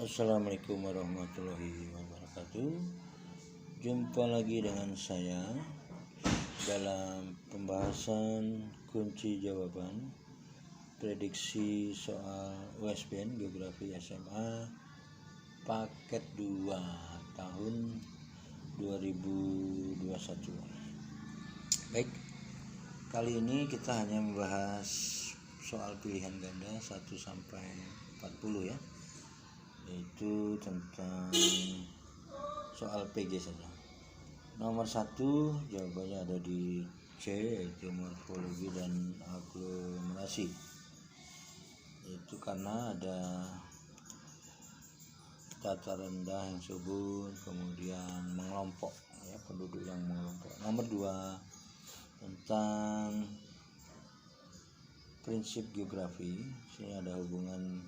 Assalamualaikum warahmatullahi wabarakatuh. Jumpa lagi dengan saya dalam pembahasan kunci jawaban prediksi soal USBN Geografi SMA paket 2 tahun 2021. Baik, kali ini kita hanya membahas soal pilihan ganda 1 sampai 40 ya, yaitu tentang soal PG saja. Nomor 1 jawabannya ada di C, yaitu morfologi dan aglomerasi. Itu karena ada dataran rendah yang subur, kemudian mengelompok ya, penduduk yang mengelompok. Nomor 2 tentang prinsip geografi. Sini ada hubungan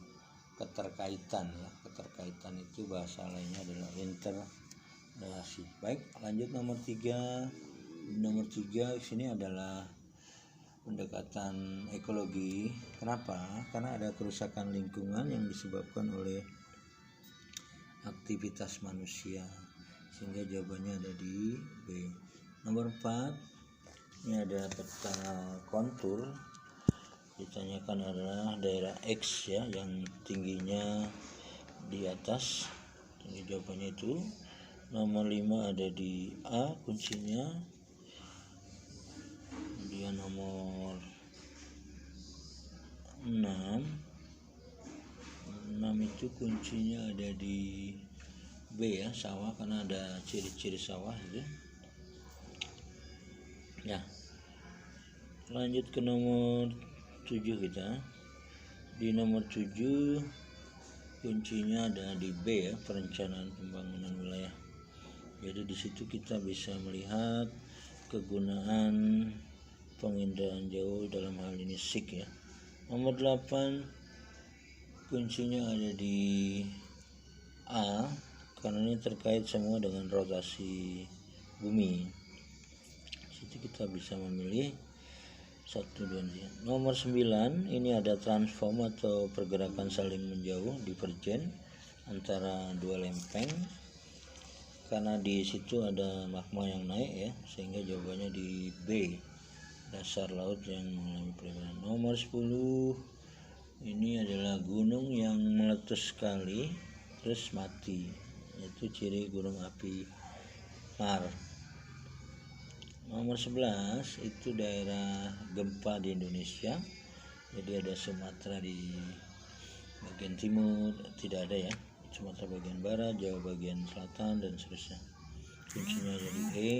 keterkaitan ya. Keterkaitan itu bahasa lainnya adalah interrelasi. Baik, lanjut nomor 3. Nomor 3 sini adalah pendekatan ekologi. Kenapa? Karena ada kerusakan lingkungan yang disebabkan oleh aktivitas manusia, sehingga jawabannya ada di B. Nomor 4 ini ada peta kontur. Ditanyakan adalah daerah X ya, yang tingginya di atas. Ini jawabannya itu. Nomor 5 ada di A kuncinya. Kemudian nomor 6 itu kuncinya ada di B ya, sawah, karena ada ciri-ciri sawah itu. Ya. Lanjut ke nomor 7 kita. Di nomor 7 kuncinya ada di B ya, perencanaan pembangunan wilayah. Jadi di situ kita bisa melihat kegunaan penginderaan jauh, dalam hal ini SIK ya. Nomor 8 kuncinya ada di A, karena ini terkait semua dengan rotasi bumi. Di situ kita bisa memilih 1, 2, 3. Nomor 9 ini ada transform atau pergerakan saling menjauh, divergen antara dua lempeng, karena di situ ada magma yang naik ya, sehingga jawabannya di B, dasar laut yang mengalami perubahan. Nomor 10 ini adalah gunung yang meletus sekali terus mati, yaitu ciri gunung api Mar. Nomor 11 itu daerah gempa di Indonesia. Jadi ada Sumatera di bagian timur, tidak ada ya, Sumatera bagian barat, Jawa bagian selatan, dan seterusnya. Kuncinya jadi E.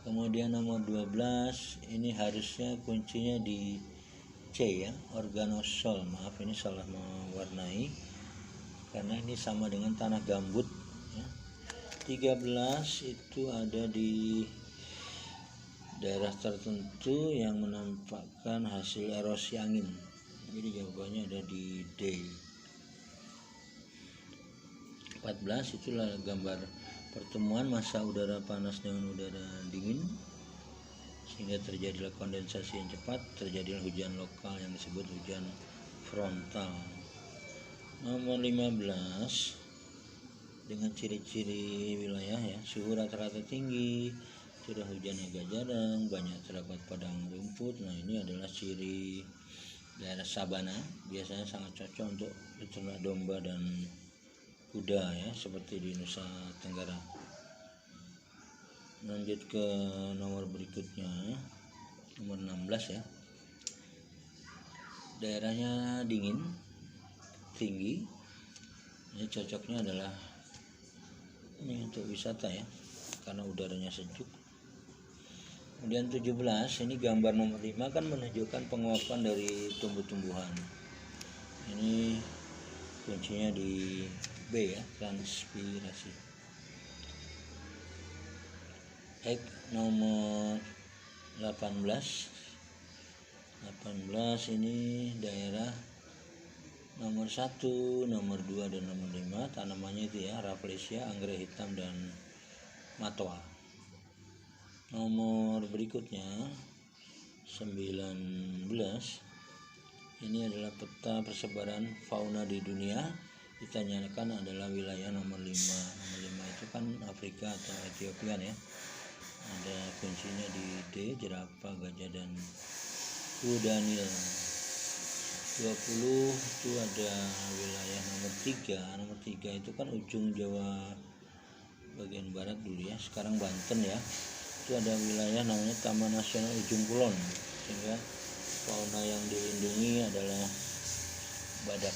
Kemudian nomor 12 ini harusnya kuncinya di C ya, organosol. Maaf, ini salah mewarnai karena ini sama dengan tanah gambut ya. 13 itu ada di daerah tertentu yang menampakkan hasil erosi angin. Jadi jawabannya ada di D. 14 itulah gambar pertemuan massa udara panas dengan udara dingin, sehingga terjadilah kondensasi yang cepat, terjadilah hujan lokal yang disebut hujan frontal. Nomor 15 dengan ciri-ciri wilayah ya, suhu rata-rata tinggi, curah hujan agak jarang, banyak terdapat padang rumput. Nah, ini adalah ciri daerah sabana, biasanya sangat cocok untuk ternak domba dan kuda ya, seperti di Nusa Tenggara. Lanjut ke nomor berikutnya, nomor 16 ya. Daerahnya dingin, tinggi. Ini cocoknya adalah ini untuk wisata ya, karena udaranya sejuk. Kemudian 17 ini gambar nomor 5 kan menunjukkan penguapan dari tumbuh-tumbuhan. Ini kuncinya di B ya, transpirasi. Baik, nomor 18 ini daerah nomor 1, nomor 2, dan nomor 5 tanamannya itu ya, Rafflesia, anggrek hitam, dan matoa. Nomor berikutnya 19 Ini adalah peta persebaran fauna di dunia. Ditanyakan adalah wilayah nomor 5. Nomor 5 itu kan Afrika atau Ethiopia ya. Ada kuncinya di D, jerapah, gajah, dan kuda Nil. 20 itu ada wilayah nomor 3. Nomor 3 itu kan ujung Jawa bagian barat dulu ya, sekarang Banten ya. Itu ada wilayah namanya Taman Nasional Ujung Kulon, sehingga fauna yang dilindungi adalah badak.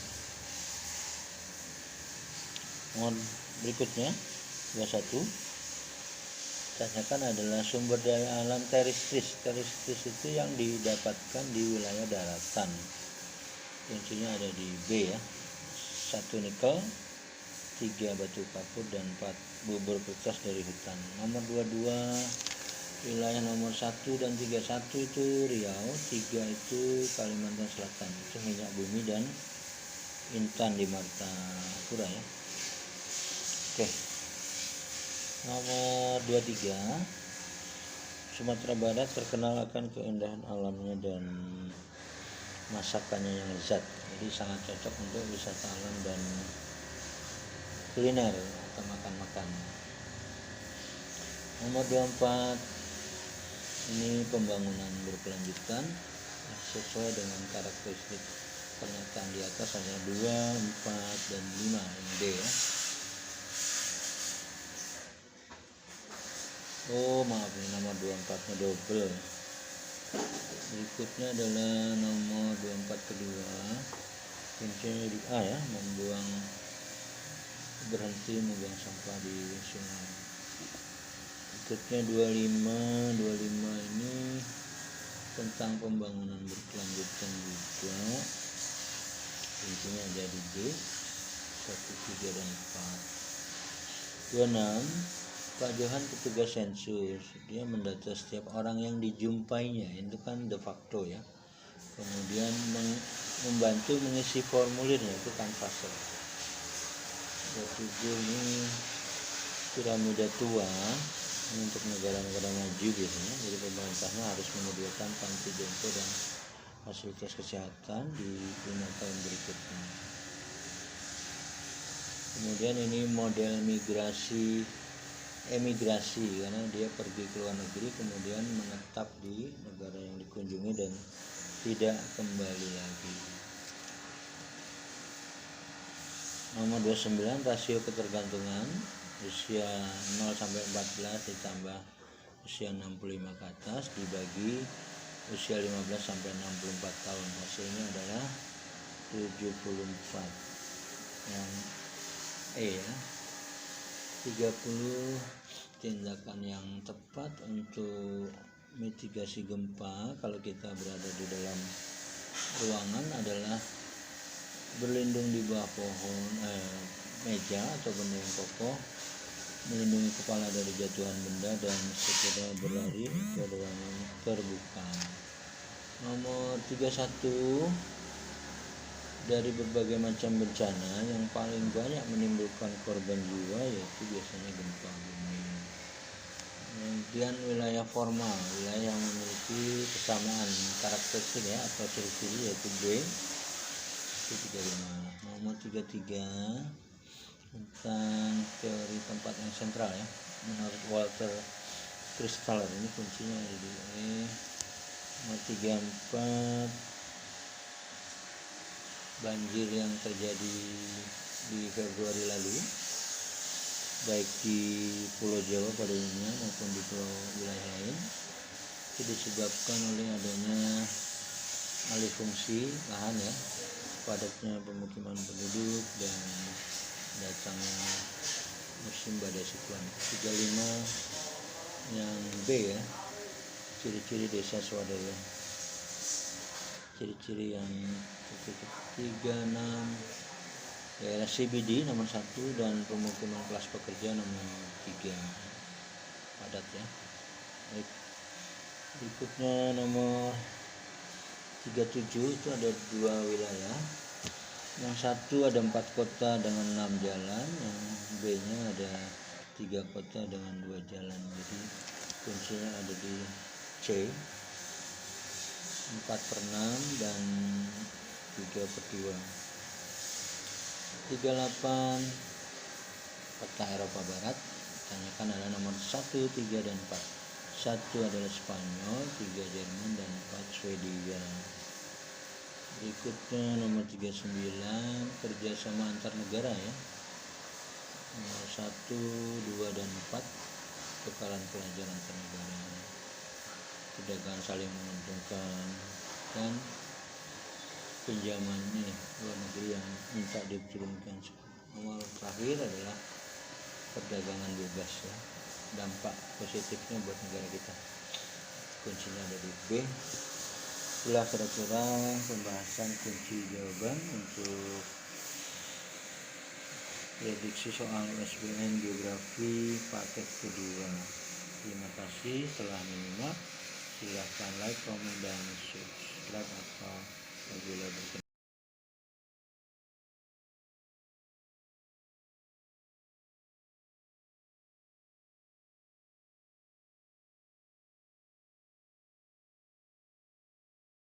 Nomor berikutnya 21, tanyakan adalah sumber daya alam terestis. Terestis itu yang didapatkan di wilayah daratan. Kuncinya ada di B ya. 1 nikel, 3 batu kapur, dan 4 bubur kertas dari hutan. Nomor 22, wilayah nomor 1 dan 31 itu Riau, 3 itu Kalimantan Selatan, itu minyak bumi dan intan di Martapura ya. Oke. Nomor 23, Sumatera Barat terkenal akan keindahan alamnya dan masakannya yang lezat, jadi sangat cocok untuk wisata alam dan kuliner atau makan-makan. Nomor 24, ini pembangunan berkelanjutan sesuai dengan karakteristik pernyataan di atas, hanya 2, 4, dan 5 yang D ya. Oh maaf, ini nomor 24 nya double. Berikutnya adalah nomor 24 kedua, kuncinya di A ya, berhenti membuang sampah di sungai. Berikutnya 25 ini tentang pembangunan berkelanjutan juga, kuncinya ada di D, 1, 3, dan 4. 26, Pak Johan petugas sensus, dia mendata setiap orang yang dijumpainya, itu kan de facto ya. Kemudian membantu mengisi formulirnya, itu kanvaser. 27 ini piramida tua, ini untuk negara-negara maju biasanya, jadi pemerintahnya harus menyediakan panti jompo dan fasilitas kesehatan di 5 tahun berikutnya. Kemudian ini model emigrasi, karena dia pergi ke luar negeri kemudian menetap di negara yang dikunjungi dan tidak kembali lagi. Nomor 29, rasio ketergantungan usia 0 sampai 14 ditambah usia 65 ke atas dibagi usia 15 sampai 64 tahun. Hasilnya adalah 74 yang E ya. 30, tindakan yang tepat untuk mitigasi gempa kalau kita berada di dalam ruangan adalah berlindung di bawah meja atau benda yang kokoh, melindungi kepala dari jatuhan benda, dan segera berlari ke ruangan terbuka. Nomor 31, dari berbagai macam bencana yang paling banyak menimbulkan korban jiwa yaitu biasanya gempa bumi. Kemudian wilayah formal, wilayah yang memiliki kesamaan karakteristik ya atau ciri-ciri, yaitu B, itu 35. Nomor 33, tentang teori tempat yang sentral ya, menurut Walter Christaller, ini kuncinya ada di E. Nomor 34, banjir yang terjadi di Februari lalu baik di Pulau Jawa pada umumnya maupun di pulau wilayah lain itu disebabkan oleh adanya alih fungsi lahan ya, padatnya pemukiman penduduk, dan datangnya musim badai siklon. 35 yang B ya, ciri-ciri desa swadaya. Ciri-ciri yang 36, daerah CBD nomor 1 dan pemukiman kelas pekerja nomor 3 padat ya. Baik. Berikutnya nomor 37, itu ada 2 wilayah. Yang satu ada 4 kota dengan 6 jalan, yang B nya ada 3 kota dengan 2 jalan, jadi kuncinya ada di C, 4/6 dan 3/2. 38 peta Eropa Barat. Tanyakan adalah nomor 1, 3, dan 4. 1 adalah Spanyol, 3 Jerman, dan 4 Swedia. Berikutnya nomor 39 kerjasama antar negara ya. Nomor 1, 2, dan 4 tukaran pelajar antar negara, perdagangan saling menguntungkan, dan pinjaman luar negeri yang minta diturunkan. Nomor terakhir adalah perdagangan bebas ya, dampak positifnya buat negara kita. Kuncinya ada di B. Itulah kira-kira pembahasan kunci jawaban untuk prediksi soal USBN geografi paket kedua. Terima kasih telah menyimak. Silahkan like, komen, dan subscribe atau apabila berkenan.